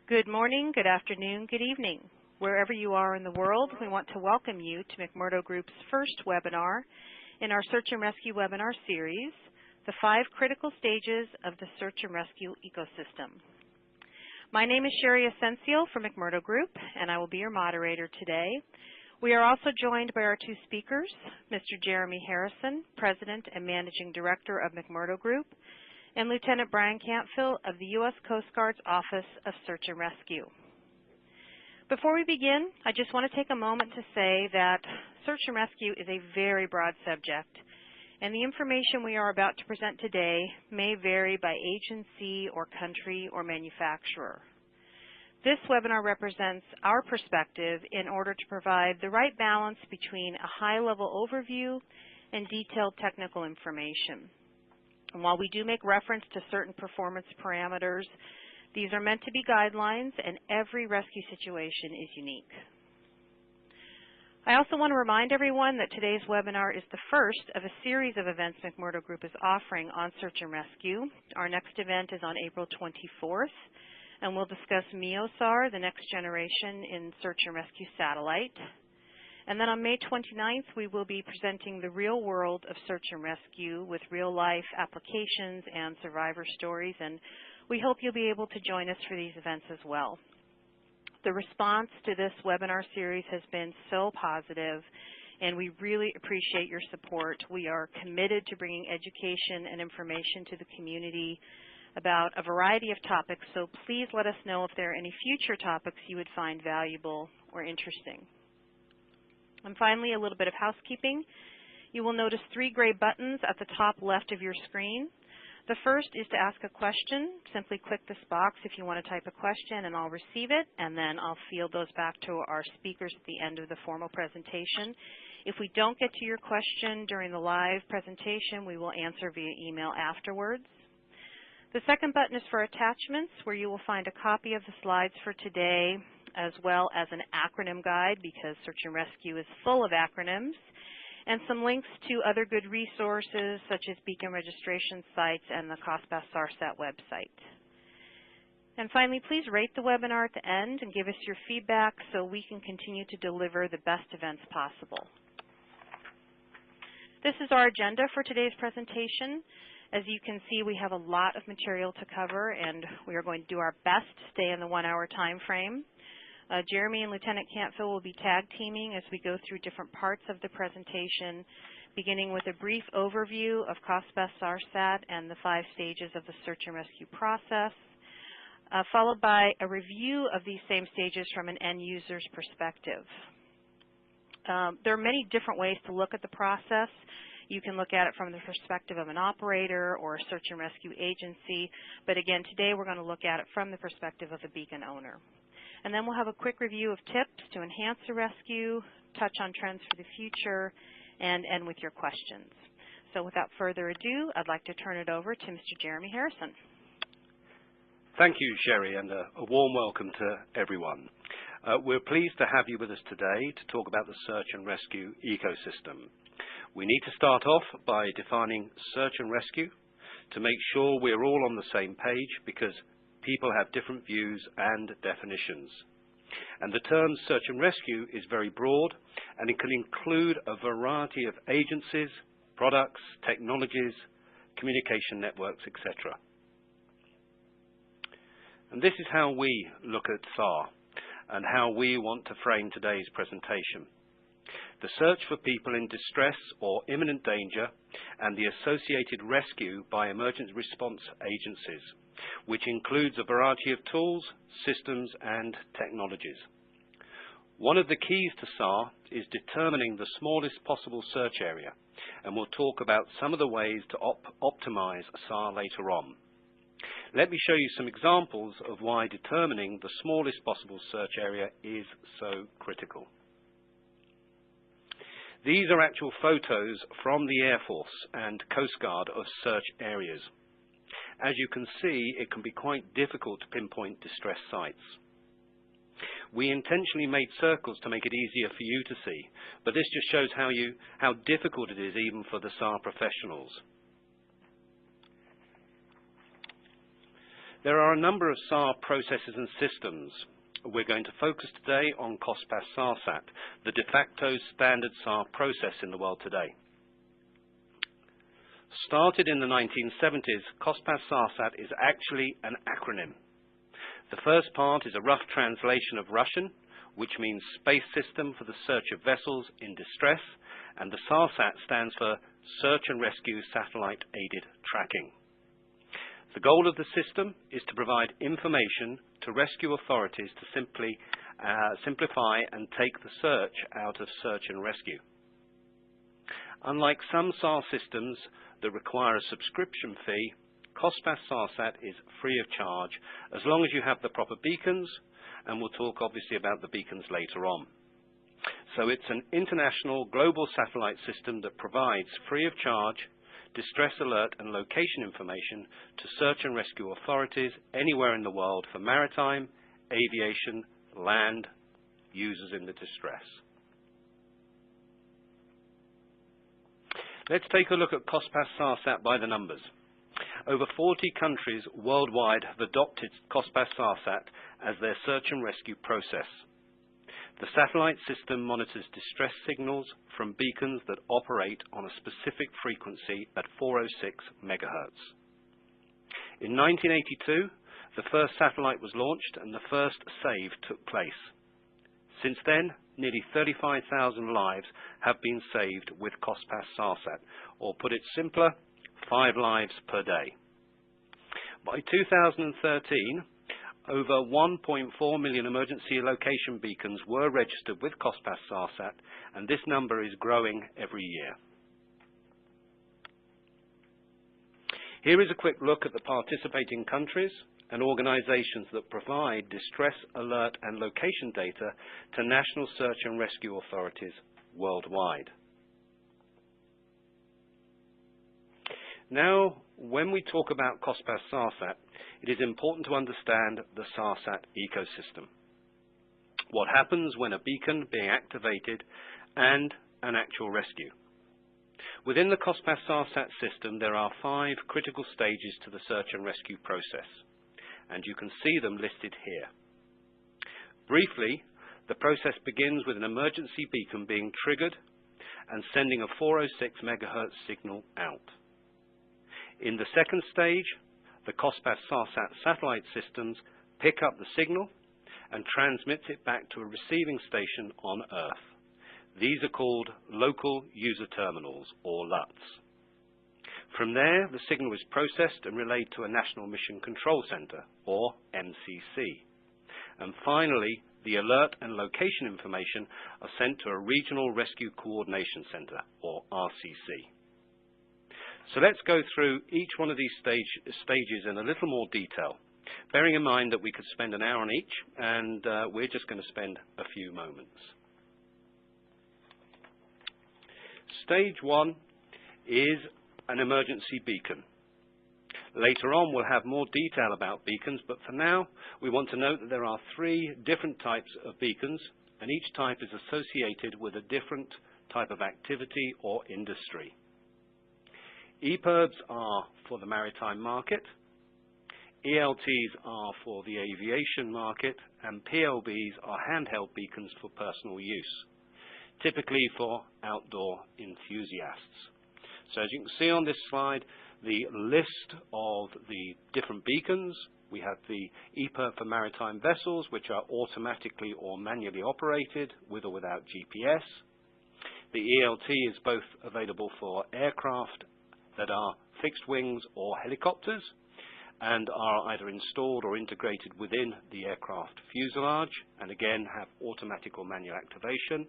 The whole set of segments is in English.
Good morning, good afternoon, good evening. Wherever you are in the world, we want to welcome you to McMurdo Group's first webinar in our Search and Rescue webinar series, The 5 Critical Stages of the Search and Rescue Ecosystem. My name is Sherry Asensio from McMurdo Group, and I will be your moderator today. We are also joined by our two speakers, Mr. Jeremy Harrison, President and Managing Director of McMurdo Group, and Lieutenant Bryan Cantfil of the U.S. Coast Guard's Office of Search and Rescue. Before we begin, I just want to take a moment to say that search and rescue is a very broad subject, and the information we are about to present today may vary by agency or country or manufacturer. This webinar represents our perspective in order to provide the right balance between a high-level overview and detailed technical information. And while we do make reference to certain performance parameters, these are meant to be guidelines, and every rescue situation is unique. I also want to remind everyone that today's webinar is the first of a series of events McMurdo Group is offering on search and rescue. Our next event is on April 24th, and we'll discuss MEOSAR, the next generation in search and rescue satellite. And then on May 29th, we will be presenting the real world of search and rescue with real-life applications and survivor stories, and we hope you'll be able to join us for these events as well. The response to this webinar series has been so positive, and we really appreciate your support. We are committed to bringing education and information to the community about a variety of topics, so please let us know if there are any future topics you would find valuable or interesting. And finally, a little bit of housekeeping. You will notice 3 gray buttons at the top left of your screen. The first is to ask a question. Simply click this box if you want to type a question, and I'll receive it, and then I'll field those back to our speakers at the end of the formal presentation. If we don't get to your question during the live presentation, we will answer via email afterwards. The second button is for attachments, where you will find a copy of the slides for today, as well as an acronym guide, because search and rescue is full of acronyms, and some links to other good resources such as beacon registration sites and the COSPAS-SARSAT website. And finally, please rate the webinar at the end and give us your feedback so we can continue to deliver the best events possible. This is our agenda for today's presentation. As you can see, we have a lot of material to cover, and we are going to do our best to stay in the 1-hour time frame. Jeremy and Lieutenant Cantfil will be tag teaming as we go through different parts of the presentation, beginning with a brief overview of COSPAS-SARSAT and the 5 stages of the search and rescue process, followed by a review of these same stages from an end user's perspective. There are many different ways to look at the process. You can look at it from the perspective of an operator or a search and rescue agency, but again, today we're going to look at it from the perspective of a beacon owner. And then we'll have a quick review of tips to enhance the rescue, touch on trends for the future, and end with your questions. So without further ado, I'd like to turn it over to Mr. Jeremy Harrison. Thank you, Sherry, and a warm welcome to everyone. We're pleased to have you with us today to talk about the search and rescue ecosystem. We need to start off by defining search and rescue to make sure we're all on the same page, because people have different views and definitions. And the term search and rescue is very broad, and it can include a variety of agencies, products, technologies, communication networks, etc. And this is how we look at SAR and how we want to frame today's presentation. The search for people in distress or imminent danger and the associated rescue by emergency response agencies, which includes a variety of tools, systems, and technologies. One of the keys to SAR is determining the smallest possible search area, and we'll talk about some of the ways to optimize SAR later on. Let me show you some examples of why determining the smallest possible search area is so critical. These are actual photos from the Air Force and Coast Guard of search areas. As you can see, it can be quite difficult to pinpoint distress sites. We intentionally made circles to make it easier for you to see, but this just shows how difficult it is even for the SAR professionals. There are a number of SAR processes and systems. We're going to focus today on COSPAS-SARSAT, the de facto standard SAR process in the world today. Started in the 1970s, COSPAS-SARSAT is actually an acronym. The first part is a rough translation of Russian, which means Space System for the Search of Vessels in Distress, and the SARSAT stands for Search and Rescue Satellite Aided Tracking. The goal of the system is to provide information to rescue authorities to simplify and take the search out of search and rescue. Unlike some SAR systems that require a subscription fee, COSPAS-SARSAT is free of charge as long as you have the proper beacons, and we'll talk obviously about the beacons later on. So it's an international global satellite system that provides free of charge distress alert and location information to search and rescue authorities anywhere in the world for maritime, aviation, land users in the distress. Let's take a look at COSPAS-SARSAT by the numbers. Over 40 countries worldwide have adopted COSPAS-SARSAT as their search and rescue process. The satellite system monitors distress signals from beacons that operate on a specific frequency at 406 MHz. In 1982, the first satellite was launched and the first save took place. Since then, nearly 35,000 lives have been saved with COSPAS-SARSAT, or put it simpler, 5 lives per day. By 2013, over 1.4 million emergency location beacons were registered with COSPAS-SARSAT, and this number is growing every year. Here is a quick look at the participating countries and organizations that provide distress alert and location data to national search and rescue authorities worldwide. Now, when we talk about COSPAS-SARSAT, it is important to understand the SARSAT ecosystem. What happens when a beacon being activated and an actual rescue? Within the COSPAS-SARSAT system, there are 5 critical stages to the search and rescue process, and you can see them listed here. Briefly, the process begins with an emergency beacon being triggered and sending a 406 MHz signal out. In the second stage, the COSPAS-SARSAT satellite systems pick up the signal and transmit it back to a receiving station on Earth. These are called local user terminals, or LUTs. From there, the signal is processed and relayed to a National Mission Control Center, or MCC. And finally, the alert and location information are sent to a Regional Rescue Coordination Center, or RCC. So let's go through each one of these stages in a little more detail, bearing in mind that we could spend an hour on each, and we're just going to spend a few moments. Stage 1 is an emergency beacon. Later on, we'll have more detail about beacons, but for now, we want to note that there are 3 different types of beacons, and each type is associated with a different type of activity or industry. EPIRBs are for the maritime market, ELTs are for the aviation market, and PLBs are handheld beacons for personal use, typically for outdoor enthusiasts. So as you can see on this slide, the list of the different beacons. We have the EPIRB for maritime vessels, which are automatically or manually operated with or without GPS. The ELT is both available for aircraft that are fixed wings or helicopters and are either installed or integrated within the aircraft fuselage, and again have automatic or manual activation.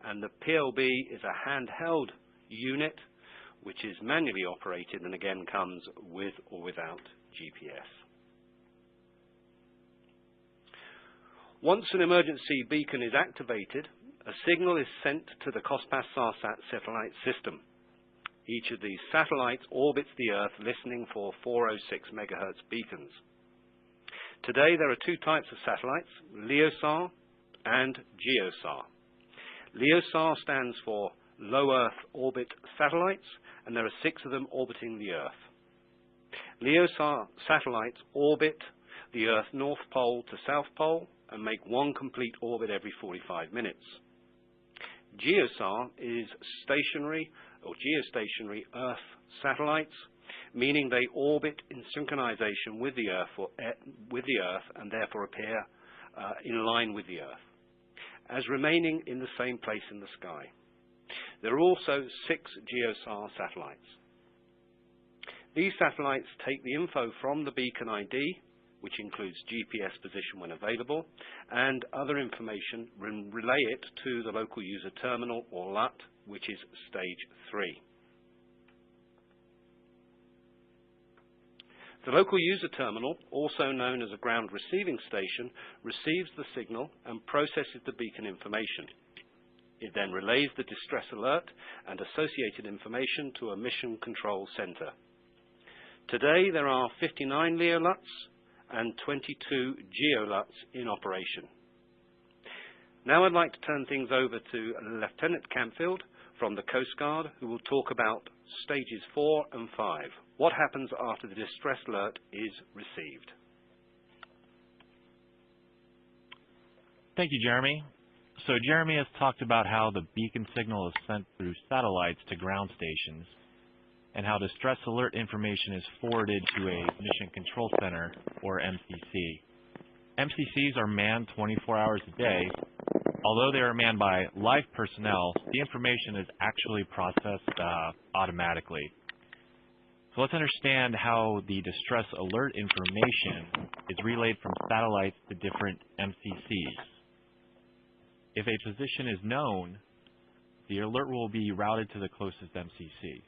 And the PLB is a handheld unit which is manually operated and again comes with or without GPS. Once an emergency beacon is activated, a signal is sent to the COSPAS-SARSAT satellite system. Each of these satellites orbits the Earth listening for 406 MHz beacons. Today there are 2 types of satellites, LEOSAR and GEOSAR. LEOSAR stands for Low Earth Orbit Satellites, and there are 6 of them orbiting the Earth. LEO satellites orbit the Earth North Pole to South Pole and make one complete orbit every 45 minutes. GeoSAR is stationary or geostationary Earth satellites, meaning they orbit in synchronization with the Earth and therefore appear in line with the Earth, as remaining in the same place in the sky. There are also 6 GeoSAR satellites. These satellites take the info from the beacon ID, which includes GPS position when available, and other information, relay it to the local user terminal, or LUT, which is stage 3. The local user terminal, also known as a ground receiving station, receives the signal and processes the beacon information. It then relays the distress alert and associated information to a mission control center. Today there are 59 LEO LUTs and 22 GEO LUTs in operation. Now I'd like to turn things over to Lieutenant Cantfil from the Coast Guard, who will talk about stages 4 and 5. What happens after the distress alert is received? Thank you, Jeremy. So Jeremy has talked about how the beacon signal is sent through satellites to ground stations, and how distress alert information is forwarded to a Mission Control Center, or MCC. MCCs are manned 24 hours a day. Although they are manned by live personnel, the information is actually processed automatically. So let's understand how the distress alert information is relayed from satellites to different MCCs. If a position is known, the alert will be routed to the closest MCC.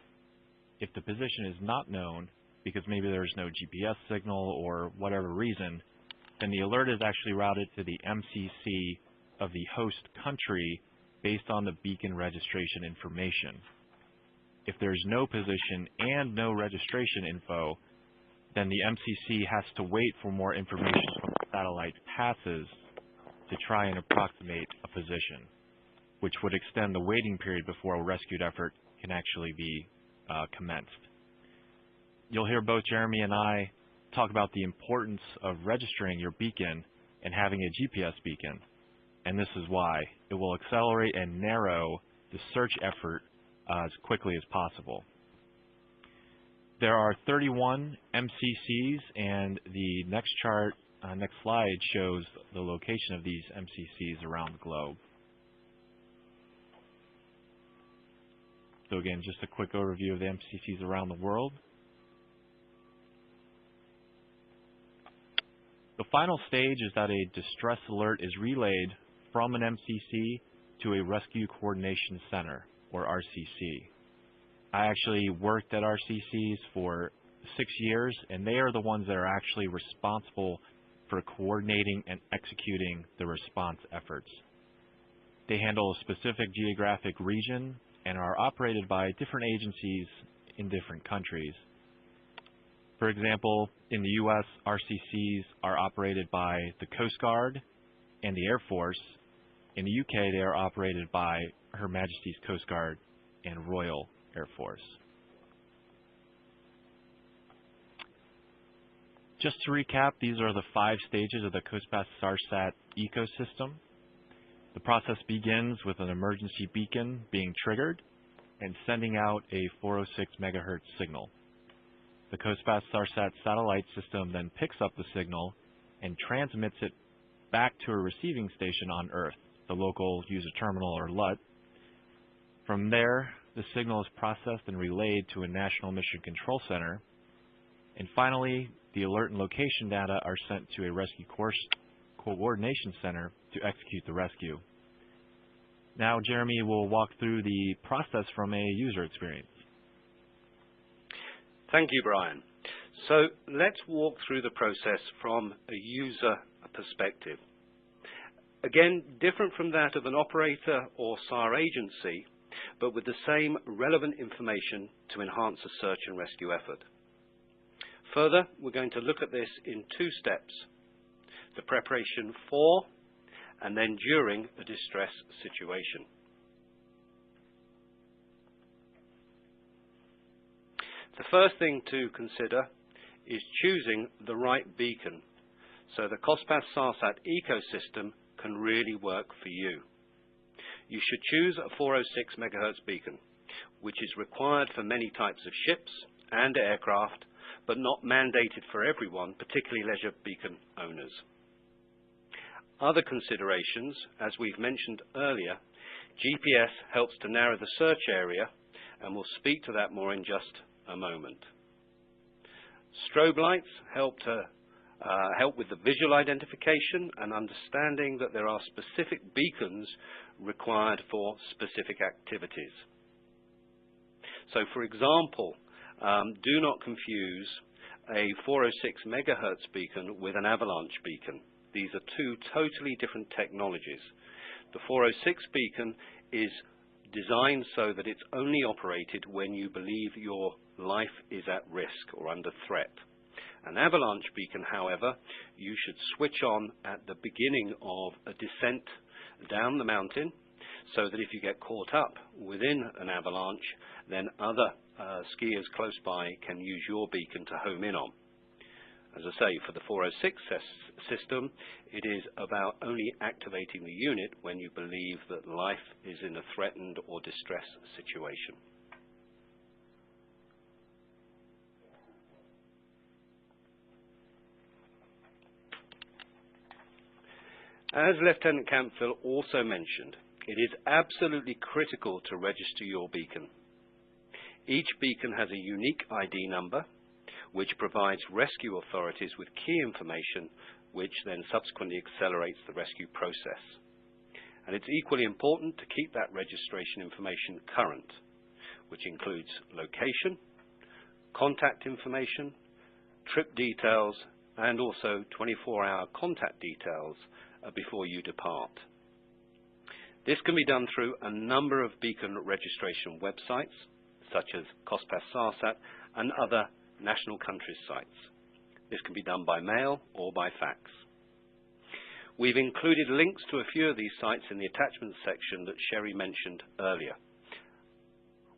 If the position is not known, because maybe there's no GPS signal or whatever reason, then the alert is actually routed to the MCC of the host country based on the beacon registration information. If there's no position and no registration info, then the MCC has to wait for more information from the satellite passes to try and approximate a position, which would extend the waiting period before a rescue effort can actually be commenced. You'll hear both Jeremy and I talk about the importance of registering your beacon and having a GPS beacon, and this is why. It will accelerate and narrow the search effort as quickly as possible. There are 31 MCCs, and the next chart, next slide shows the location of these MCCs around the globe. So again, just a quick overview of the MCCs around the world. The final stage is that a distress alert is relayed from an MCC to a Rescue Coordination Center, or RCC. I actually worked at RCCs for 6 years, and they are the ones that are actually responsible for coordinating and executing the response efforts. They handle a specific geographic region and are operated by different agencies in different countries. For example, in the U.S., RCCs are operated by the Coast Guard and the Air Force. In the UK, they are operated by Her Majesty's Coast Guard and Royal Air Force. Just to recap, these are the 5 stages of the COSPAS-SARSAT ecosystem. The process begins with an emergency beacon being triggered and sending out a 406 megahertz signal. The COSPAS-SARSAT satellite system then picks up the signal and transmits it back to a receiving station on Earth, the local user terminal, or LUT. From there, the signal is processed and relayed to a National Mission Control Center. And finally, the alert and location data are sent to a Rescue Coordination Center to execute the rescue. Now, Jeremy will walk through the process from a user experience. Thank you, Bryan. So let's walk through the process from a user perspective. Again, different from that of an operator or SAR agency, but with the same relevant information to enhance a search and rescue effort. Further, we're going to look at this in 2 steps: the preparation for and then during a distress situation. The first thing to consider is choosing the right beacon so the COSPAS-SARSAT ecosystem can really work for you. You should choose a 406 MHz beacon, which is required for many types of ships and aircraft, but not mandated for everyone, particularly leisure beacon owners. Other considerations, as we've mentioned earlier, GPS helps to narrow the search area, and we'll speak to that more in just a moment. Strobe lights help with the visual identification and understanding that there are specific beacons required for specific activities. So, for example, do not confuse a 406 MHz beacon with an avalanche beacon. These are two totally different technologies. The 406 beacon is designed so that it's only operated when you believe your life is at risk or under threat. An avalanche beacon, however, you should switch on at the beginning of a descent down the mountain, so that if you get caught up within an avalanche, then other skiers close by can use your beacon to home in on. As I say, for the 406 system, it is about only activating the unit when you believe that life is in a threatened or distressed situation. As Lieutenant Cantfil also mentioned, it is absolutely critical to register your beacon. Each beacon has a unique ID number, which provides rescue authorities with key information, which then subsequently accelerates the rescue process. And it's equally important to keep that registration information current, which includes location, contact information, trip details, and also 24-hour contact details before you depart. This can be done through a number of beacon registration websites, such as COSPAS-SARSAT and other national countries sites. This can be done by mail or by fax. We've included links to a few of these sites in the attachments section that Sherry mentioned earlier.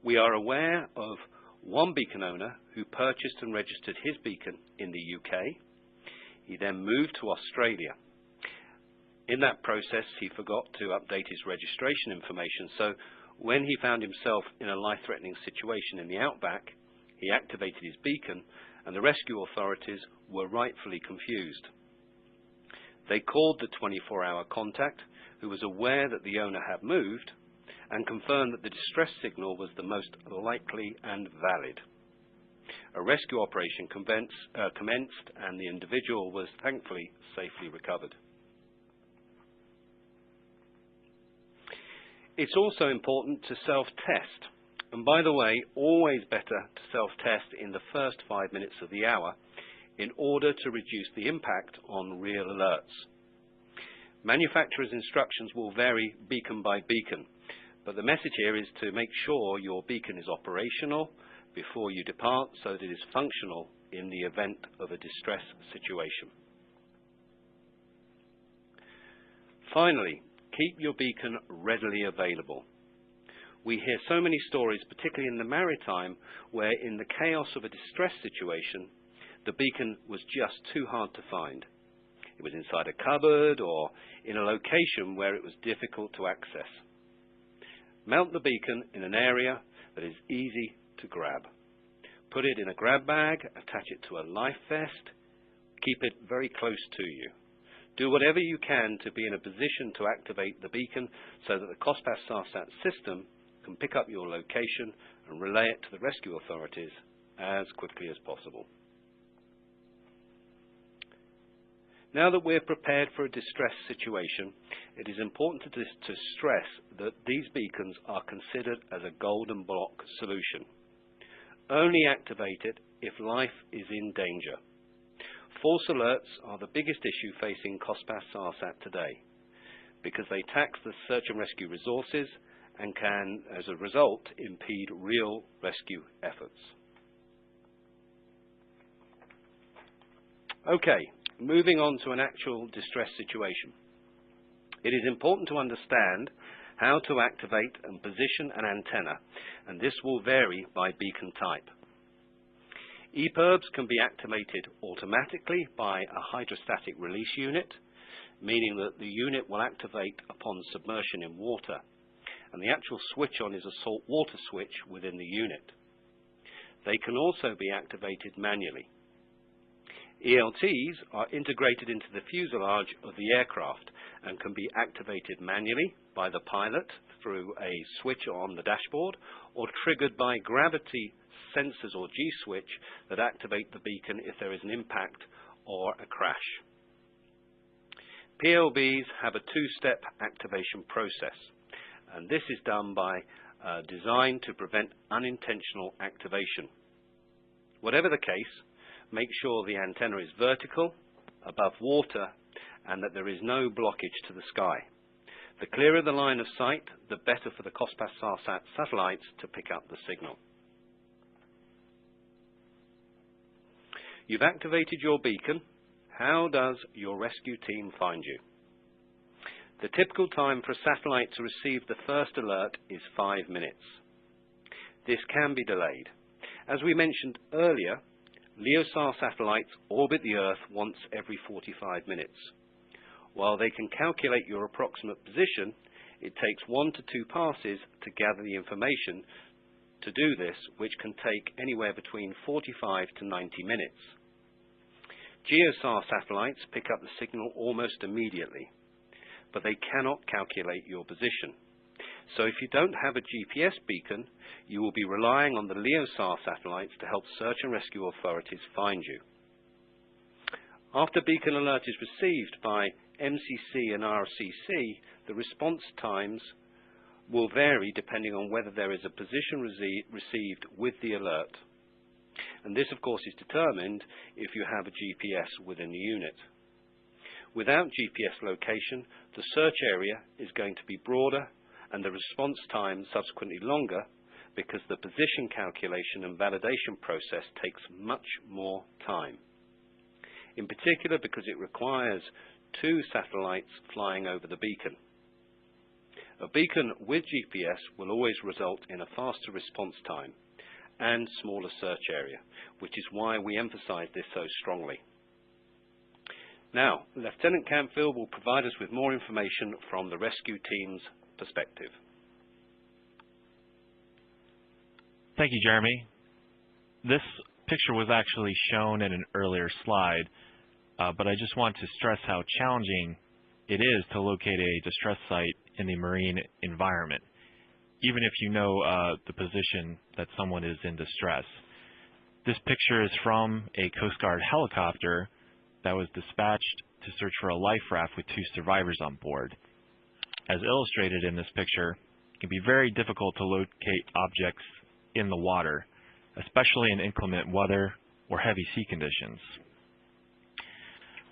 We are aware of one beacon owner who purchased and registered his beacon in the UK. He then moved to Australia. In that process, he forgot to update his registration information, so when he found himself in a life-threatening situation in the outback, he activated his beacon, and the rescue authorities were rightfully confused. They called the 24-hour contact, who was aware that the owner had moved, and confirmed that the distress signal was the most likely and valid. A rescue operation commenced, and the individual was thankfully safely recovered. It's also important to self-test. And by the way, always better to self-test in the first 5 minutes of the hour in order to reduce the impact on real alerts. Manufacturers' instructions will vary beacon by beacon, but the message here is to make sure your beacon is operational before you depart so that it is functional in the event of a distress situation. Finally, keep your beacon readily available. We hear so many stories, particularly in the maritime, where in the chaos of a distress situation, the beacon was just too hard to find. It was inside a cupboard or in a location where it was difficult to access. Mount the beacon in an area that is easy to grab. Put it in a grab bag, attach it to a life vest, keep it very close to you. Do whatever you can to be in a position to activate the beacon so that the COSPAS-SARSAT system can pick up your location and relay it to the rescue authorities as quickly as possible. Now that we're prepared for a distress situation, it is important to stress that these beacons are considered as a golden block solution. Only activate it if life is in danger. False alerts are the biggest issue facing COSPAS-SARSAT today because they tax the search and rescue resources and can, as a result, impede real rescue efforts. Okay, moving on to an actual distress situation. It is important to understand how to activate and position an antenna, and this will vary by beacon type. EPIRBs can be activated automatically by a hydrostatic release unit, meaning that the unit will activate upon submersion in water, and the actual switch on is a salt water switch within the unit. They can also be activated manually. ELTs are integrated into the fuselage of the aircraft and can be activated manually by the pilot through a switch on the dashboard, or triggered by gravity sensors or G-switch that activate the beacon if there is an impact or a crash. PLBs have a two-step activation process, and this is done by design to prevent unintentional activation. Whatever the case, make sure the antenna is vertical, above water, and that there is no blockage to the sky. The clearer the line of sight, the better for the COSPAS-SARSAT satellites to pick up the signal. You've activated your beacon. How does your rescue team find you? The typical time for a satellite to receive the first alert is 5 minutes. This can be delayed. As we mentioned earlier, LEOSAR satellites orbit the Earth once every 45 minutes. While they can calculate your approximate position, it takes 1 to 2 passes to gather the information to do this, which can take anywhere between 45 to 90 minutes. GeoSAR satellites pick up the signal almost immediately, but they cannot calculate your position. So if you don't have a GPS beacon, you will be relying on the LEOSAR satellites to help search and rescue authorities find you. After beacon alert is received by MCC and RCC, the response times will vary depending on whether there is a position received with the alert. And this, of course, is determined if you have a GPS within the unit. Without GPS location, the search area is going to be broader and the response time subsequently longer, because the position calculation and validation process takes much more time. In particular, because it requires 2 satellites flying over the beacon. A beacon with GPS will always result in a faster response time and smaller search area, which is why we emphasize this so strongly. Now, Lieutenant Cantfil will provide us with more information from the rescue team's perspective. Thank you, Jeremy. This picture was actually shown in an earlier slide, but I just want to stress how challenging it is to locate a distress site in the marine environment, even if you know the position that someone is in distress. This picture is from a Coast Guard helicopter that was dispatched to search for a life raft with 2 survivors on board. As illustrated in this picture, it can be very difficult to locate objects in the water, especially in inclement weather or heavy sea conditions.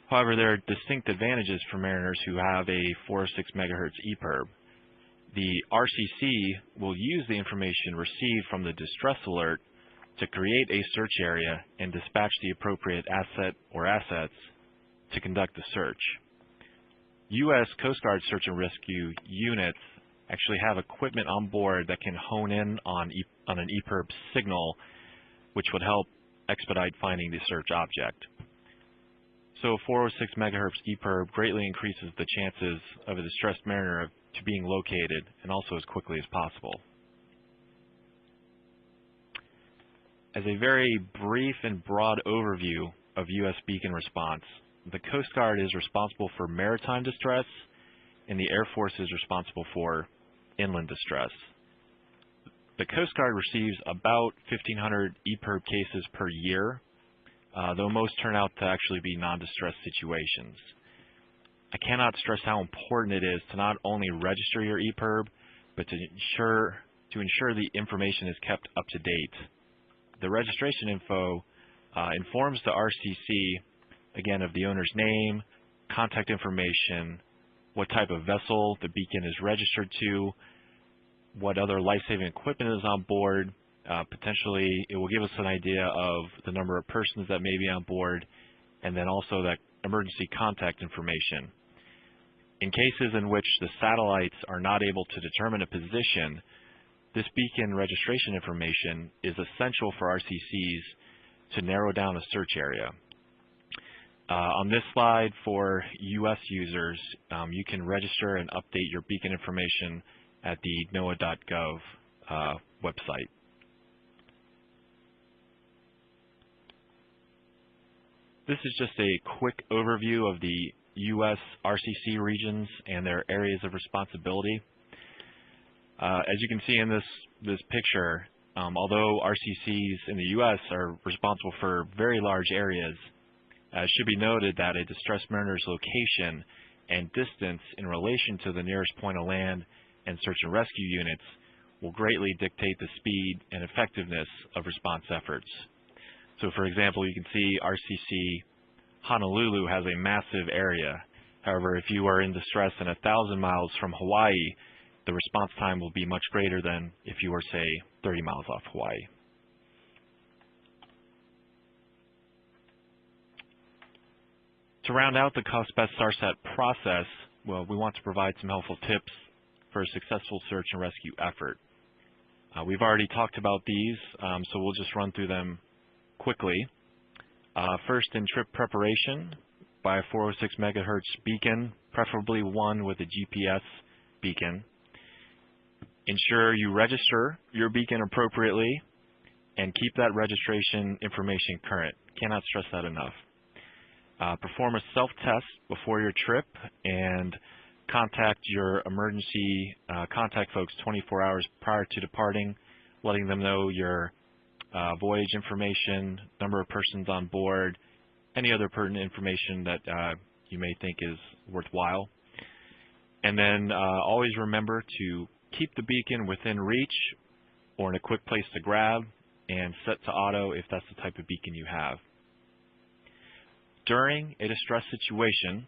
However, there are distinct advantages for mariners who have a 406 MHz EPIRB. The RCC will use the information received from the distress alert to create a search area and dispatch the appropriate asset or assets to conduct the search. U.S. Coast Guard search and rescue units actually have equipment on board that can hone in on an EPIRB signal, which would help expedite finding the search object. So a 406 MHz EPIRB greatly increases the chances of a distressed mariner to being located, and also as quickly as possible. As a very brief and broad overview of U.S. beacon response, the Coast Guard is responsible for maritime distress, and the Air Force is responsible for inland distress. The Coast Guard receives about 1,500 EPIRB cases per year, though most turn out to actually be non-distress situations. I cannot stress how important it is to not only register your EPIRB, but to ensure the information is kept up to date. The registration info informs the RCC, again, of the owner's name, contact information, what type of vessel the beacon is registered to, what other life-saving equipment is on board. Potentially, it will give us an idea of the number of persons that may be on board, and then also that emergency contact information. In cases in which the satellites are not able to determine a position, this beacon registration information is essential for RCCs to narrow down a search area. On this slide for U.S. users, you can register and update your beacon information at the NOAA.gov website. This is just a quick overview of the U.S. RCC regions and their areas of responsibility. As you can see in this picture, although RCCs in the U.S. are responsible for very large areas, it should be noted that a distressed mariner's location and distance in relation to the nearest point of land and search and rescue units will greatly dictate the speed and effectiveness of response efforts. So for example, you can see RCC Honolulu has a massive area. However, if you are in distress and 1,000 miles from Hawaii, the response time will be much greater than if you were, say, 30 miles off Hawaii. To round out the COSPAS-SARSAT process, well, we want to provide some helpful tips for a successful search and rescue effort. We've already talked about these, so we'll just run through them quickly. First, in trip preparation, buy a 406 megahertz beacon, preferably one with a GPS beacon. Ensure you register your beacon appropriately and keep that registration information current. Cannot stress that enough. Perform a self-test before your trip and contact your emergency contact folks 24 hours prior to departing, letting them know your voyage information, number of persons on board, any other pertinent information that you may think is worthwhile. And then always remember to keep the beacon within reach or in a quick place to grab, and set to auto if that's the type of beacon you have. During a distress situation,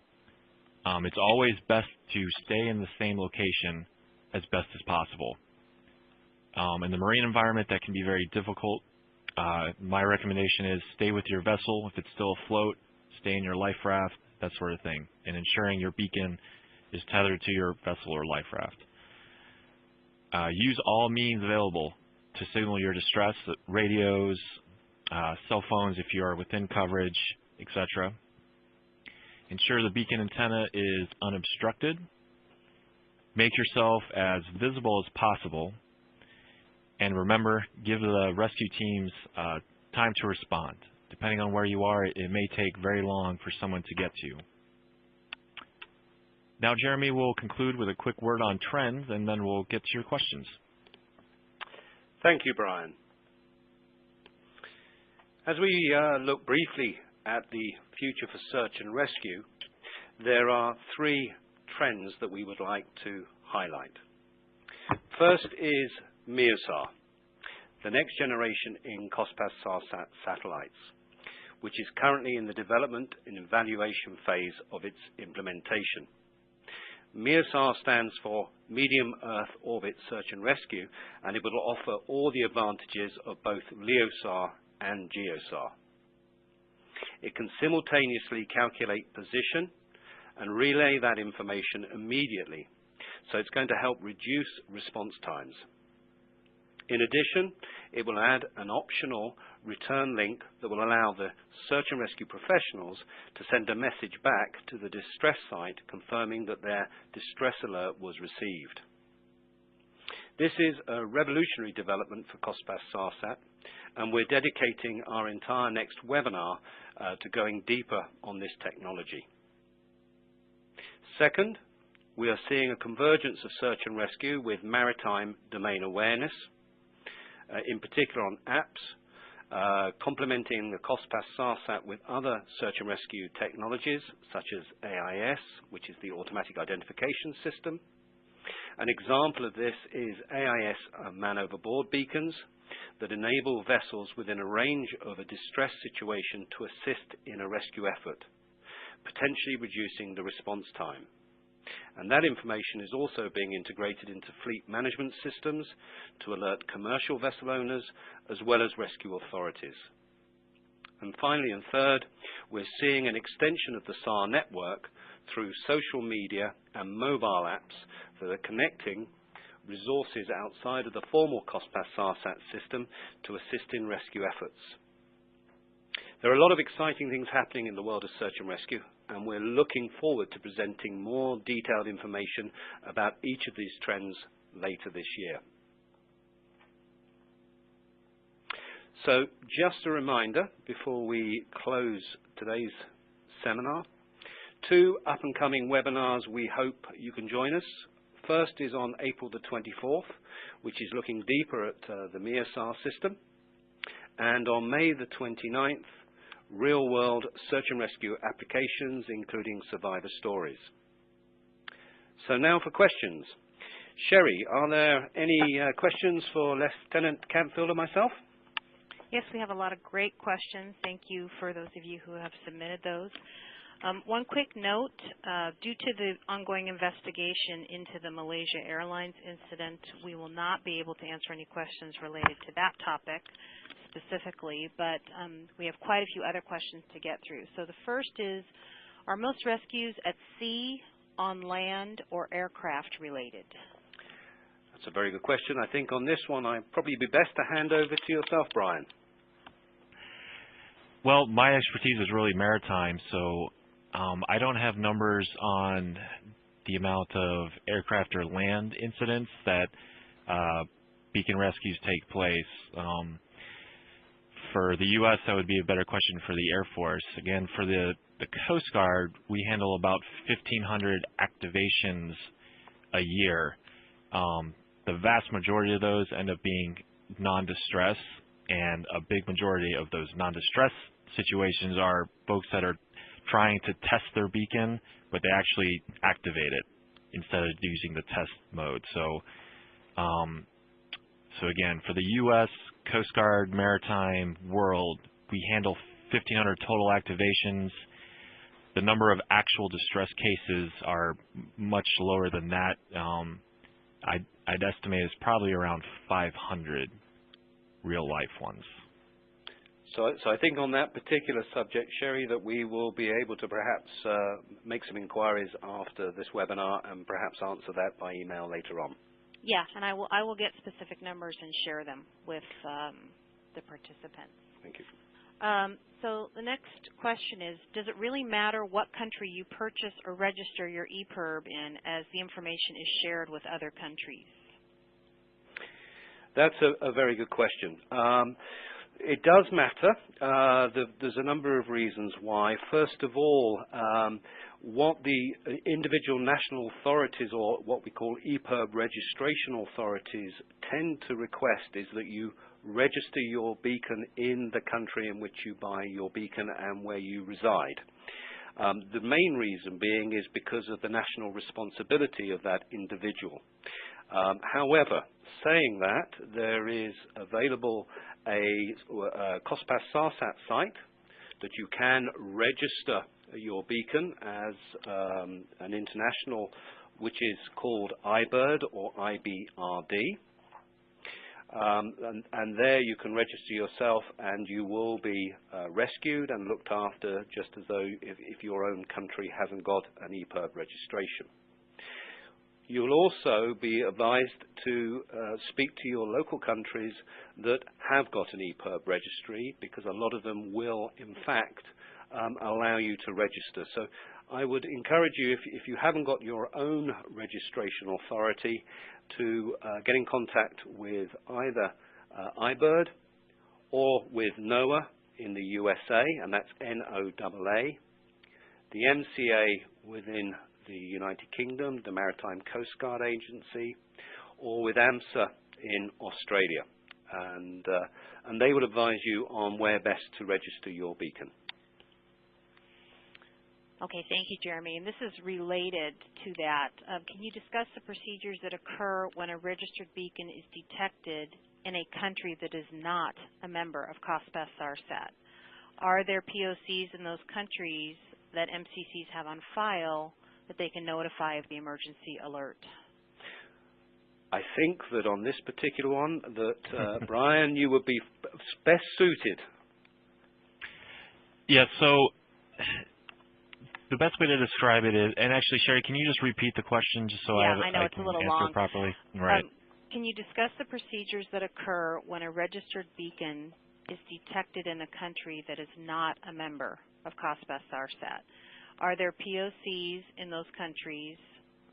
it's always best to stay in the same location as best as possible. In the marine environment, that can be very difficult. My recommendation is stay with your vessel. If it's still afloat, stay in your life raft, that sort of thing, and ensuring your beacon is tethered to your vessel or life raft. Use all means available to signal your distress, radios, cell phones if you are within coverage, etc. Ensure the beacon antenna is unobstructed. Make yourself as visible as possible. And remember, give the rescue teams time to respond. Depending on where you are, it may take very long for someone to get to you. Now, Jeremy will conclude with a quick word on trends, and then we'll get to your questions. Thank you, Brian. As we look briefly at the future for search and rescue, there are three trends that we would like to highlight. First is MEOSAR, the next generation in COSPAS-SARSAT satellites, which is currently in the development and evaluation phase of its implementation. MEOSAR stands for Medium Earth Orbit Search and Rescue, and it will offer all the advantages of both LEOSAR and GEOSAR. It can simultaneously calculate position and relay that information immediately, so it's going to help reduce response times. In addition, it will add an optional return link that will allow the search and rescue professionals to send a message back to the distress site confirming that their distress alert was received. This is a revolutionary development for COSPAS-SARSAT, and we're dedicating our entire next webinar to going deeper on this technology. Second, we are seeing a convergence of search and rescue with maritime domain awareness, in particular on apps, complementing the COSPAS-SARSAT with other search and rescue technologies such as AIS, which is the Automatic Identification System. An example of this is AIS man overboard beacons that enable vessels within a range of a distress situation to assist in a rescue effort, potentially reducing the response time. And that information is also being integrated into fleet management systems to alert commercial vessel owners as well as rescue authorities. And finally, and third, we're seeing an extension of the SAR network through social media and mobile apps that are connecting resources outside of the formal COSPAS-SARSAT system to assist in rescue efforts. There are a lot of exciting things happening in the world of search and rescue, and we're looking forward to presenting more detailed information about each of these trends later this year. So just a reminder before we close today's seminar, 2 up-and-coming webinars we hope you can join us. First is on April the 24th, which is looking deeper at the MEOSAR system, and on May the 29th, real-world search and rescue applications, including survivor stories. So now for questions. Sherry, are there any questions for Lieutenant Cantfil or myself? Yes, we have a lot of great questions. Thank you for those of you who have submitted those. One quick note, due to the ongoing investigation into the Malaysia Airlines incident, we will not be able to answer any questions related to that topic specifically, but we have quite a few other questions to get through. So the first is, are most rescues at sea, on land, or aircraft related? That's a very good question. I think on this one, I'd probably be best to hand over to yourself, Bryan. Well, my expertise is really maritime, so I don't have numbers on the amount of aircraft or land incidents that beacon rescues take place. For the U.S., that would be a better question for the Air Force. Again, for the Coast Guard, we handle about 1,500 activations a year. The vast majority of those end up being non-distress, and a big majority of those non-distress situations are folks that are trying to test their beacon, but they actually activate it instead of using the test mode. So again, for the U.S., Coast Guard, Maritime, World, we handle 1,500 total activations. The number of actual distress cases are much lower than that. I'd estimate it's probably around 500 real-life ones. So I think on that particular subject, Sherry, that we will be able to perhaps make some inquiries after this webinar and perhaps answer that by email later on. Yeah, and I will get specific numbers and share them with the participants. Thank you. So the next question is, does it really matter what country you purchase or register your EPIRB in, as the information is shared with other countries? That's a very good question. It does matter. There's a number of reasons why. First of all, what the individual national authorities, or what we call EPIRB registration authorities, tend to request is that you register your beacon in the country in which you buy your beacon and where you reside. The main reason being is because of the national responsibility of that individual. However, saying that, there is available a COSPAS-SARSAT site that you can register your beacon as an international, which is called iBird or IBRD. And there you can register yourself, and you will be rescued and looked after just as though if your own country hasn't got an EPIRB registration. You'll also be advised to speak to your local countries that have got an EPIRB registry, because a lot of them will, in fact, allow you to register. So I would encourage you, if you haven't got your own registration authority, to get in contact with either iBird or with NOAA in the USA, and that's NOAA, the MCA within the United Kingdom, the Maritime Coast Guard Agency, or with AMSA in Australia. And they will advise you on where best to register your beacon. Okay, thank you, Jeremy. And this is related to that. Can you discuss the procedures that occur when a registered beacon is detected in a country that is not a member of COSPAS-SARSAT? Are there POCs in those countries that MCCs have on file that they can notify of the emergency alert? I think that on this particular one, that Bryan, you would be best suited. Yeah, so the best way to describe it is, and actually, Sherry, can you just repeat the question just so I know it's can a little answer long. properly? Right. Can you discuss the procedures that occur when a registered beacon is detected in a country that is not a member of COSPAS-SARSAT, are there POCs in those countries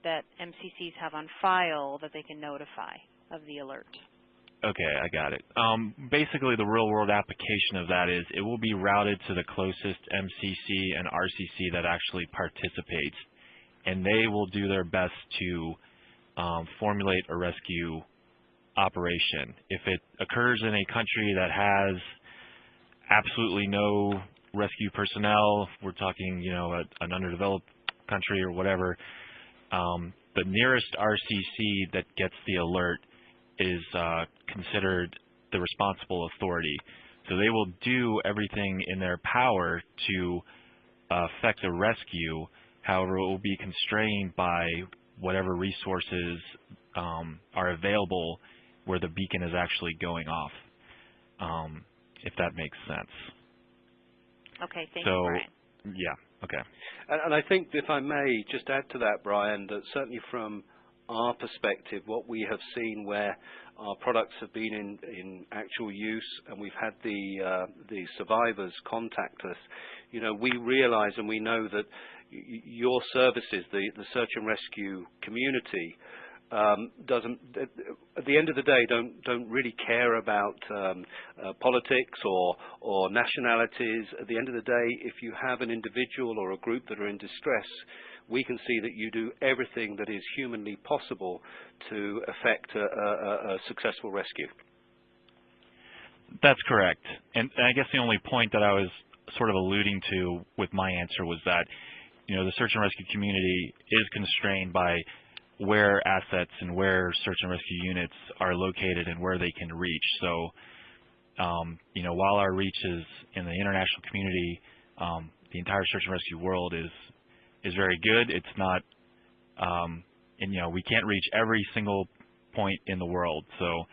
that MCCs have on file that they can notify of the alert? Okay, I got it. Basically, the real-world application of that is it will be routed to the closest MCC and RCC that actually participates, and they will do their best to formulate a rescue operation. If it occurs in a country that has absolutely no rescue personnel, we're talking, an underdeveloped country or whatever, the nearest RCC that gets the alert is considered the responsible authority. So they will do everything in their power to effect a rescue. However, it will be constrained by whatever resources are available where the beacon is actually going off, if that makes sense. Okay, thank you, Bryan. Yeah, okay. And I think, if I may just add to that, Bryan, that certainly from our perspective, what we have seen where our products have been in actual use and we've had the survivors contact us, we realize and we know that your services, the search and rescue community, doesn't, at the end of the day, don't really care about politics or nationalities. At the end of the day, if you have an individual or a group that are in distress, we can see that you do everything that is humanly possible to effect a successful rescue. That's correct. And I guess the only point that I was sort of alluding to with my answer was that, the search and rescue community is constrained by where assets and where search and rescue units are located and where they can reach. So, while our reach is in the international community, the entire search and rescue world is very good. It's not, we can't reach every single point in the world. So,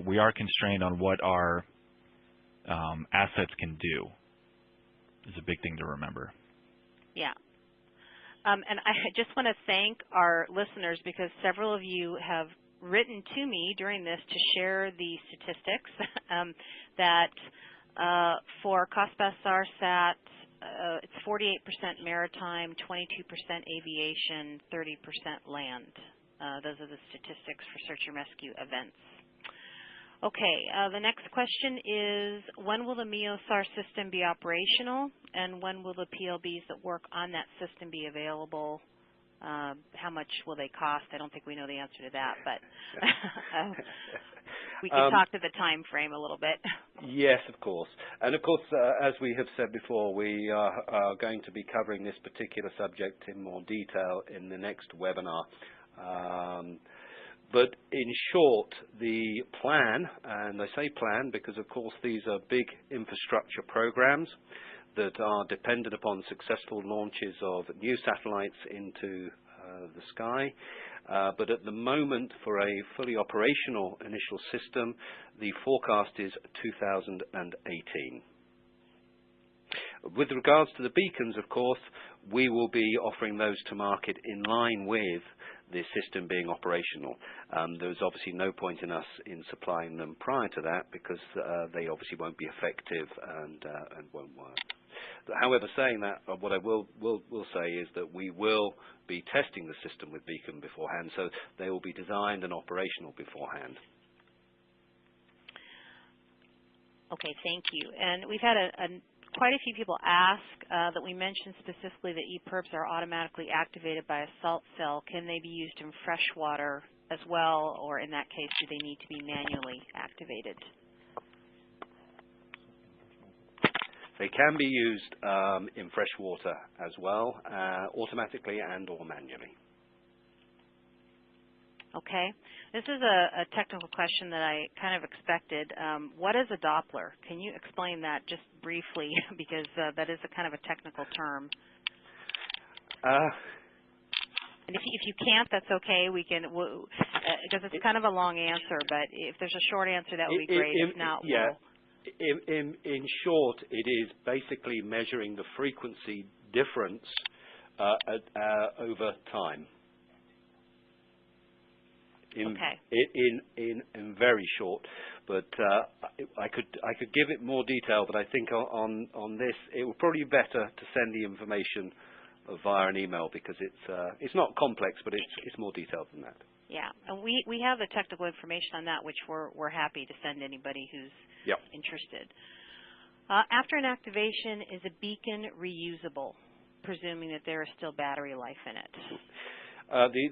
we are constrained on what our assets can do. Is a big thing to remember. Yeah. And I just want to thank our listeners because several of you have written to me during this to share the statistics that for COSPAS-SARSAT, it's 48% maritime, 22% aviation, 30% land. Those are the statistics for search and rescue events. Okay, the next question is, when will the MEOSAR system be operational, and when will the PLBs that work on that system be available? How much will they cost? I don't think we know the answer to that, but we can talk to the time frame a little bit. Yes, of course. And of course, as we have said before, we are going to be covering this particular subject in more detail in the next webinar. But in short, the plan, and I say plan because of course these are big infrastructure programs that are dependent upon successful launches of new satellites into the sky. But at the moment, for a fully operational initial system, the forecast is 2018. With regards to the beacons, of course, we will be offering those to market in line with the system being operational. There's obviously no point in us in supplying them prior to that because they obviously won't be effective and won't work. However, saying that, what I will say is that we will be testing the system with beacon beforehand, so they will be designed and operational beforehand. Okay, thank you. And we've had quite a few people ask that we mentioned specifically that EPIRBs are automatically activated by a salt cell. Can they be used in fresh water as well, or in that case, do they need to be manually activated? They can be used in fresh water as well, automatically and or manually. Okay. This is a technical question that I kind of expected. What is a Doppler? Can you explain that just briefly because that is a kind of a technical term. And if you can't, that's okay. We can, because it's kind of a long answer, but if there's a short answer, that would be great. If not, yeah. In short, it is basically measuring the frequency difference over time. Okay. In very short, but I could give it more detail, but I think on this it would probably be better to send the information via an email, because it's not complex, but it's more detailed than that. Yeah, and we have the technical information on that, which we're happy to send anybody who's interested. After an activation, is a beacon reusable, presuming that there is still battery life in it?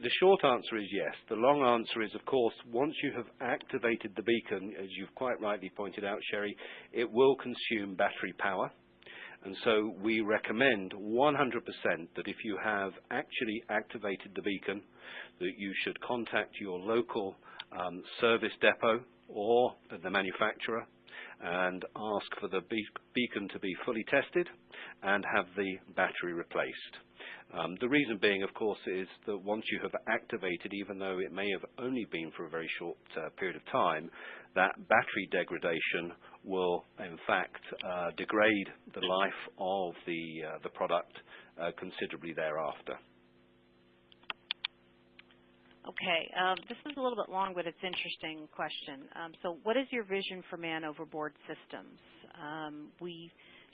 The short answer is yes. The long answer is, of course, once you have activated the beacon, as you've quite rightly pointed out, Sherry, it will consume battery power. And so we recommend 100% that if you have actually activated the beacon, that you should contact your local service depot or the manufacturer and ask for the beacon to be fully tested and have the battery replaced. The reason being, of course, is that once you have activated, even though it may have only been for a very short period of time, that battery degradation will, in fact, degrade the life of the product considerably thereafter. Okay, this is a little bit long, but it's an interesting question. So what is your vision for man overboard systems? We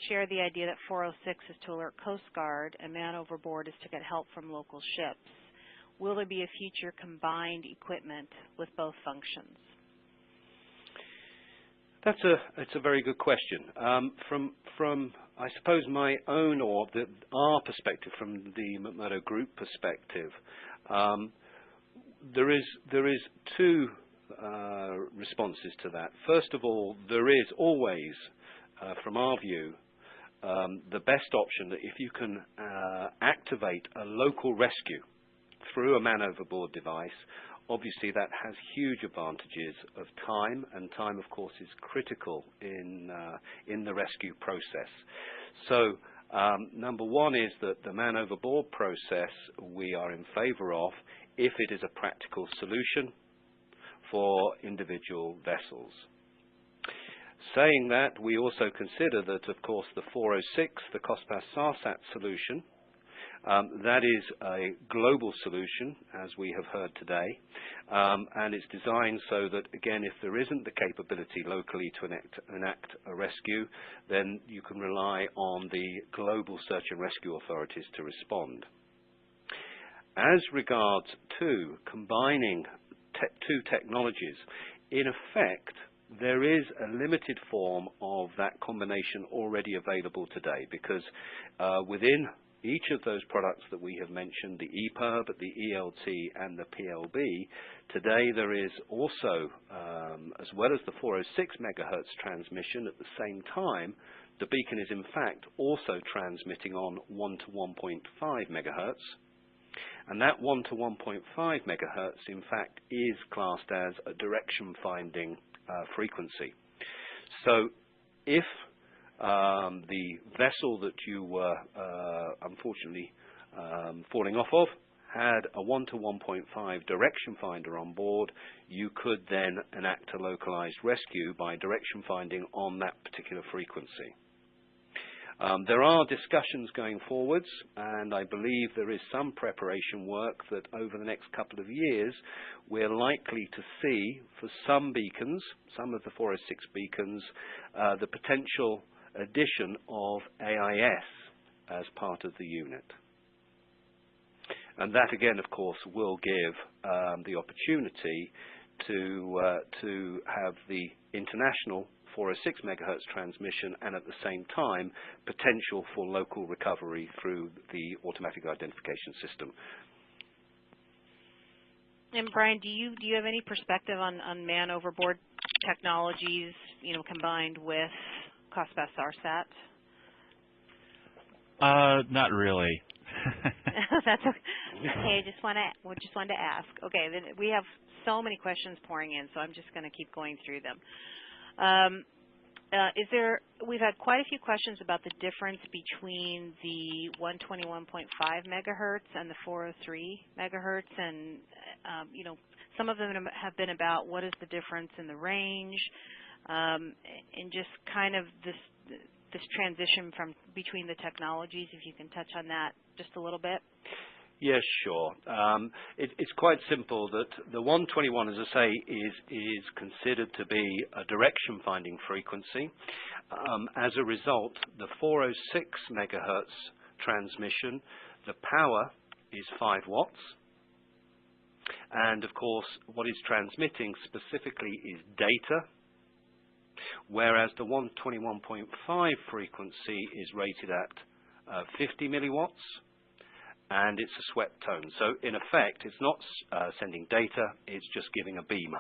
share the idea that 406 is to alert Coast Guard and man overboard is to get help from local ships. Will there be a future combined equipment with both functions? It's a very good question. From I suppose my own or our perspective, from the McMurdo Group perspective, there is two responses to that. First of all, there is always, from our view, the best option that if you can activate a local rescue through a man overboard device, obviously that has huge advantages of time, and time, of course, is critical in the rescue process. So number one is that the man overboard process we are in favor of if it is a practical solution for individual vessels. Saying that, we also consider that, of course, the 406, the COSPAS-SARSAT solution, that is a global solution, as we have heard today, and it's designed so that, again, if there isn't the capability locally to enact a rescue, then you can rely on the global search and rescue authorities to respond. As regards to combining two technologies, in effect, there is a limited form of that combination already available today, because within each of those products that we have mentioned, the EPIRB, the ELT and the PLB, today there is also, as well as the 406 megahertz transmission, at the same time, the beacon is in fact also transmitting on 1 to 1.5 megahertz. And that 1 to 1.5 megahertz, in fact, is classed as a direction finding frequency. So if the vessel that you were unfortunately falling off of had a 1 to 1.5 direction finder on board, you could then enact a localized rescue by direction finding on that particular frequency. There are discussions going forwards, and I believe there is some preparation work that over the next couple of years we're likely to see for some beacons, some of the 406 beacons, the potential addition of AIS as part of the unit. And that again, of course, will give the opportunity to have the international 406 megahertz transmission, and at the same time potential for local recovery through the automatic identification system. And Bryan, do you have any perspective on man overboard technologies, combined with COSPAS-SARSAT? Not really. That's okay. Just wanted to ask. Okay, then we have so many questions pouring in, so I'm just going to keep going through them. We've had quite a few questions about the difference between the 121.5 megahertz and the 403 megahertz, and some of them have been about what is the difference in the range, and just kind of this transition between the technologies. If you can touch on that just a little bit. Yes, sure. It's quite simple that the 121, as I say, is considered to be a direction-finding frequency. As a result, the 406 megahertz transmission, the power is 5 watts. And, of course, what is transmitting specifically is data, whereas the 121.5 frequency is rated at 50 milliwatts. And it's a swept tone. So in effect, it's not sending data, it's just giving a beam.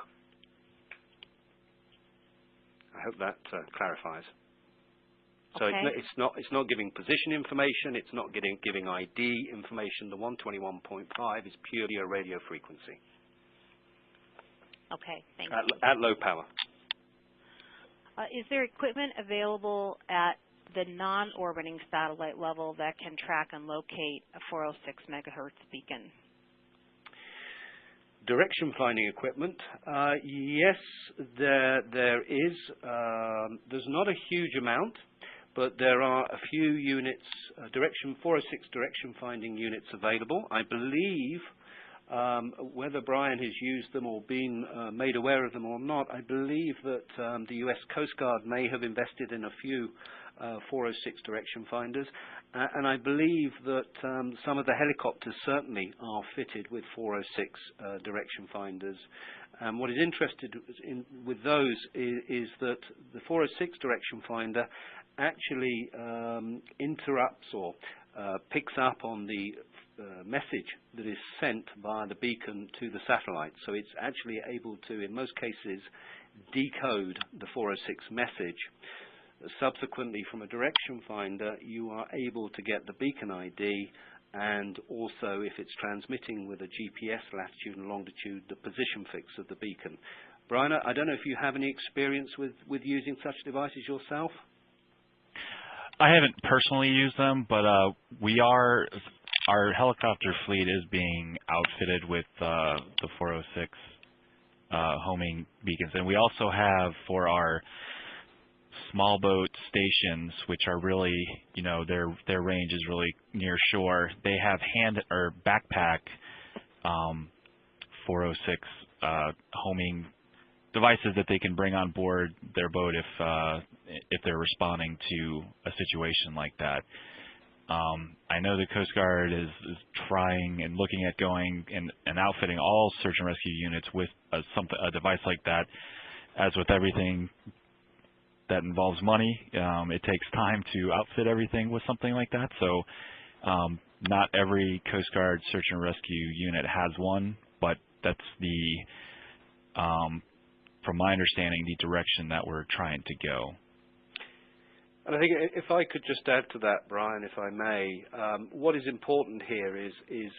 I hope that clarifies. So Okay. it's not giving position information, it's not giving ID information. The 121.5 is purely a radio frequency. Okay, thank you. At low power. Is there equipment available at the non-orbiting satellite level that can track and locate a 406 megahertz beacon? Direction finding equipment, yes, there is. There's not a huge amount, but there are a few units, 406 direction finding units available. I believe, whether Bryan has used them or been made aware of them or not, I believe that the US Coast Guard may have invested in a few 406 direction finders, and I believe that some of the helicopters certainly are fitted with 406 direction finders. What is interesting with those is that the 406 direction finder actually interrupts or picks up on the message that is sent via the beacon to the satellite. So it's actually able to, in most cases, decode the 406 message. Subsequently, from a direction finder, you are able to get the beacon ID and also, if it's transmitting with a GPS latitude and longitude, the position fix of the beacon. Bryan, I don't know if you have any experience with using such devices yourself? I haven't personally used them, but our helicopter fleet is being outfitted with the 406 homing beacons, and we also have for our small boat stations, which are really, their range is really near shore. They have hand or backpack 406 homing devices that they can bring on board their boat if they're responding to a situation like that. I know the Coast Guard is trying and looking at going and outfitting all search and rescue units with a device like that. As with everything that involves money, it takes time to outfit everything with something like that. So not every Coast Guard search and rescue unit has one, but that's from my understanding, the direction that we're trying to go. And I think if I could just add to that, Bryan, if I may, what is important here is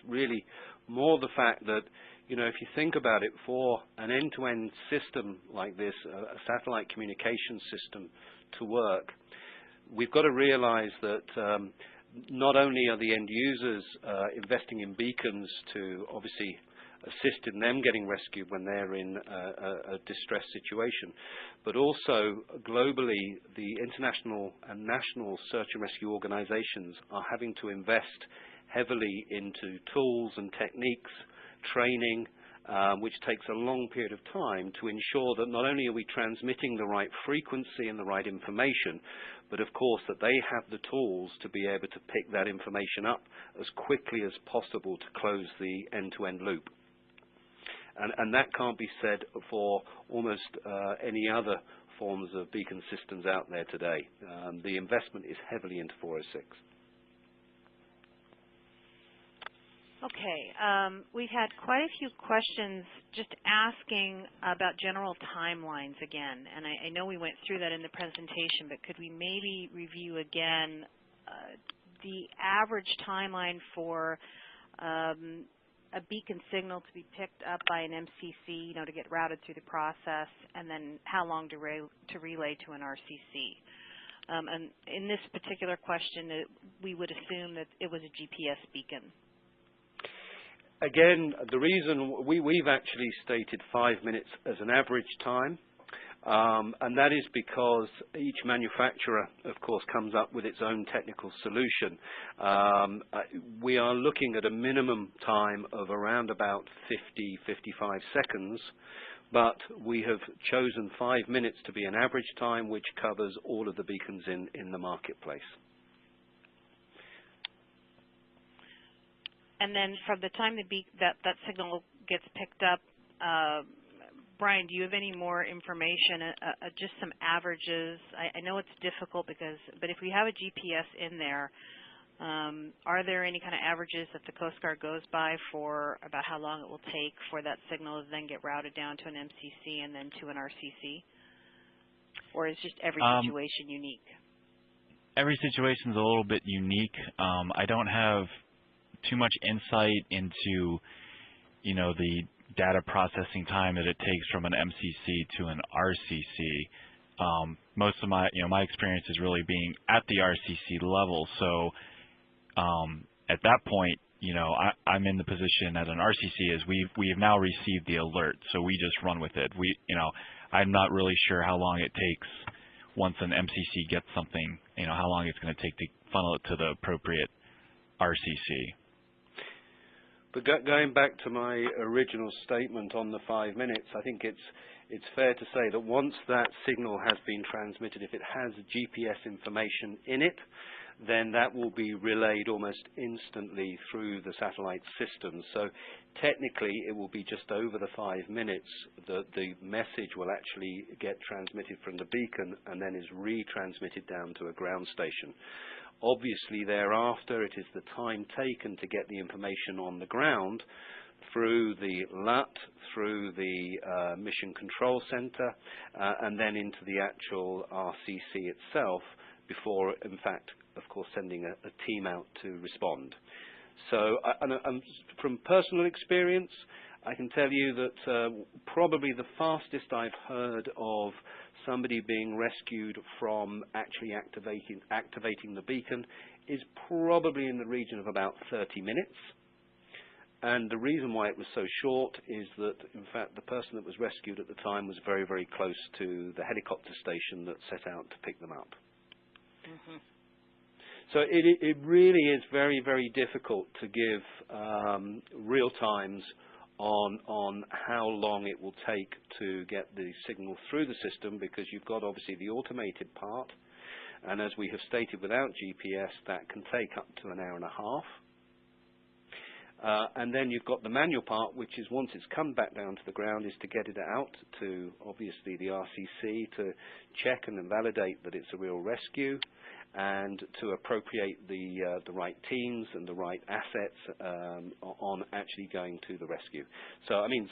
really more the fact that, if you think about it, for an end-to-end system like this, a satellite communication system to work, we've got to realize that not only are the end users investing in beacons to obviously assist in them getting rescued when they're in a distress situation, but also globally the international and national search and rescue organizations are having to invest heavily into tools and techniques, training, which takes a long period of time to ensure that not only are we transmitting the right frequency and the right information, but of course that they have the tools to be able to pick that information up as quickly as possible to close the end-to-end loop. And that can't be said for almost any other forms of beacon systems out there today. The investment is heavily into 406. Okay, we've had quite a few questions just asking about general timelines again, and I know we went through that in the presentation, but could we maybe review again the average timeline for a beacon signal to be picked up by an MCC, to get routed through the process, and then how long to relay to an RCC? And in this particular question, we would assume that it was a GPS beacon. Again, the reason we've actually stated 5 minutes as an average time, And that is because each manufacturer, of course, comes up with its own technical solution. We are looking at a minimum time of around about 55 seconds, but we have chosen 5 minutes to be an average time, which covers all of the beacons in the marketplace. And then from the time that signal gets picked up, Bryan, do you have any more information, just some averages? I know it's difficult but if we have a GPS in there, are there any kind of averages that the Coast Guard goes by for about how long it will take for that signal to then get routed down to an MCC and then to an RCC? Or is just every situation unique? Every situation is a little bit unique. I don't have too much insight into, the data processing time that it takes from an MCC to an RCC. Most of my experience is really being at the RCC level. So at that point, I'm in the position at an RCC is we have now received the alert, so we just run with it. I'm not really sure how long it takes once an MCC gets something, how long it's going to take to funnel it to the appropriate RCC. But going back to my original statement on the 5 minutes, I think it's fair to say that once that signal has been transmitted, if it has GPS information in it, then that will be relayed almost instantly through the satellite system. So technically, it will be just over the 5 minutes that the message will actually get transmitted from the beacon and then is retransmitted down to a ground station. Obviously, thereafter, it is the time taken to get the information on the ground through the LUT, through the Mission Control Center, and then into the actual RCC itself before, in fact, of course, sending a team out to respond. So from personal experience, I can tell you that probably the fastest I've heard of somebody being rescued from actually activating the beacon is probably in the region of about 30 minutes. And the reason why it was so short is that, in fact, the person that was rescued at the time was very, very close to the helicopter station that set out to pick them up. Mm-hmm. So it really is very, very difficult to give real times on how long it will take to get the signal through the system, because you've got obviously the automated part, and as we have stated, without GPS that can take up to an hour and a half. And then you've got the manual part, which is once it's come back down to the ground, is to get it out to obviously the RCC to check and validate that it's a real rescue, and to appropriate the right teams and the right assets on actually going to the rescue. So I mean,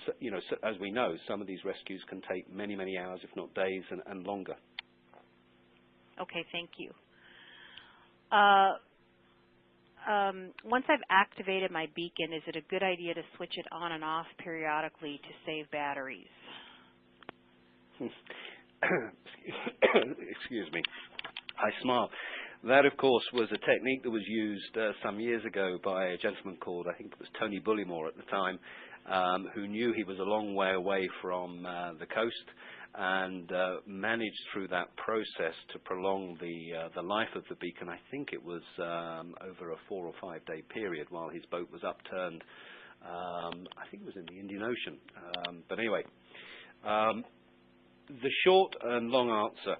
as we know, some of these rescues can take many, many hours, if not days, and longer. Okay, thank you. Once I've activated my beacon, is it a good idea to switch it on and off periodically to save batteries? Excuse me. I smile. That, of course, was a technique that was used some years ago by a gentleman called, I think it was Tony Bullymore at the time, who knew he was a long way away from the coast, and managed through that process to prolong the life of the beacon. I think it was over a 4 or 5 day period while his boat was upturned. I think it was in the Indian Ocean. But anyway, the short and long answer.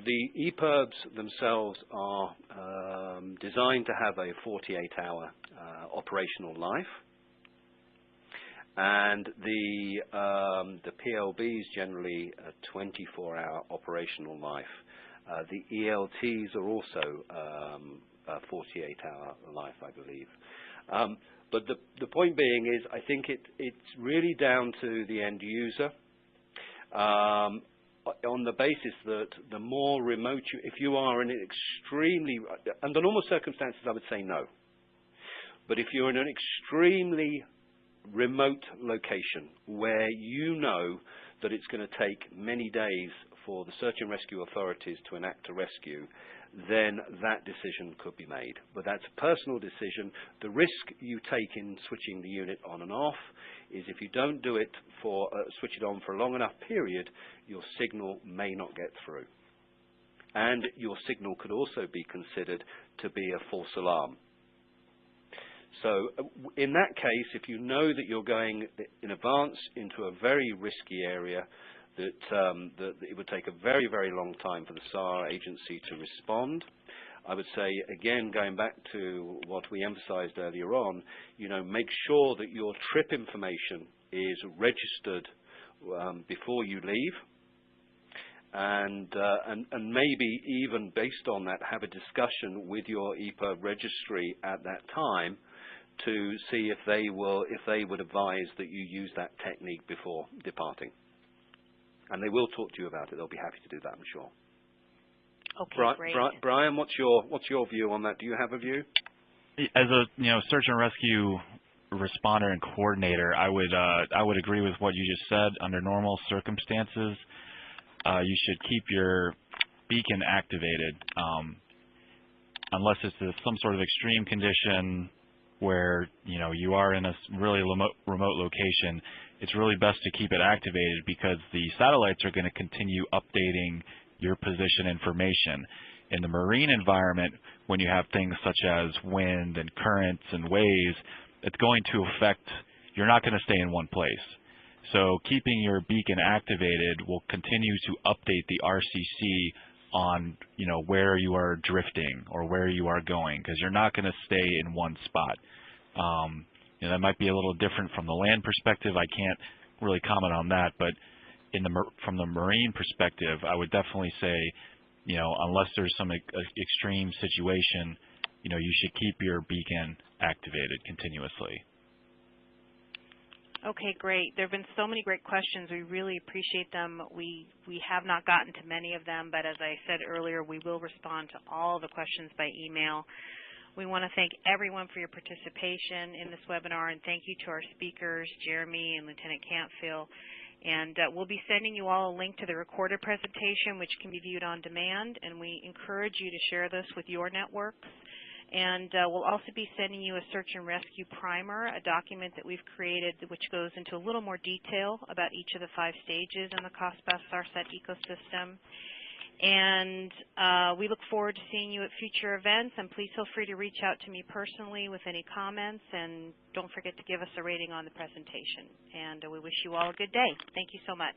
The EPIRBs themselves are designed to have a 48-hour operational life, and the PLBs generally a 24-hour operational life. The ELTs are also a 48-hour life, I believe. But the point being is, I think it's really down to the end user. On the basis that the more remote if you are in an extremely, under normal circumstances, I would say no. But if you're in an extremely remote location where you know that it's going to take many days for the search and rescue authorities to enact a rescue, then that decision could be made. But that's a personal decision. The risk you take in switching the unit on and off is if you don't do it for, switch it on for a long enough period, your signal may not get through. And your signal could also be considered to be a false alarm. So in that case, if you know that you're going in advance into a very risky area, that it would take a very, very long time for the SAR agency to respond, I would say, again, going back to what we emphasized earlier on, make sure that your trip information is registered before you leave. And maybe even based on that, have a discussion with your EPA registry at that time to see if they would advise that you use that technique before departing. And they will talk to you about it. They'll be happy to do that, I'm sure. Okay, great. Brian, what's your view on that? Do you have a view? As a search and rescue responder and coordinator, I would agree with what you just said. Under normal circumstances, you should keep your beacon activated, unless it's some sort of extreme condition where you are in a really remote location. It's really best to keep it activated because the satellites are going to continue updating your position information. In the marine environment, when you have things such as wind and currents and waves, it's going to affect, you're not going to stay in one place. So keeping your beacon activated will continue to update the RCC on where you are drifting or where you are going, because you're not going to stay in one spot. That might be a little different from the land perspective. I can't really comment on that, but from the marine perspective, I would definitely say, unless there's some extreme situation, you should keep your beacon activated continuously. Okay, great. There have been so many great questions. We really appreciate them. We have not gotten to many of them, but as I said earlier, we will respond to all the questions by email. We want to thank everyone for your participation in this webinar, and thank you to our speakers, Jeremy and Lieutenant Cantfil. And we'll be sending you all a link to the recorded presentation, which can be viewed on demand, and we encourage you to share this with your networks. And we'll also be sending you a search and rescue primer, a document that we've created which goes into a little more detail about each of the 5 stages in the COSPAS-SARSAT ecosystem. And we look forward to seeing you at future events, and please feel free to reach out to me personally with any comments, and don't forget to give us a rating on the presentation. And we wish you all a good day. Thank you so much.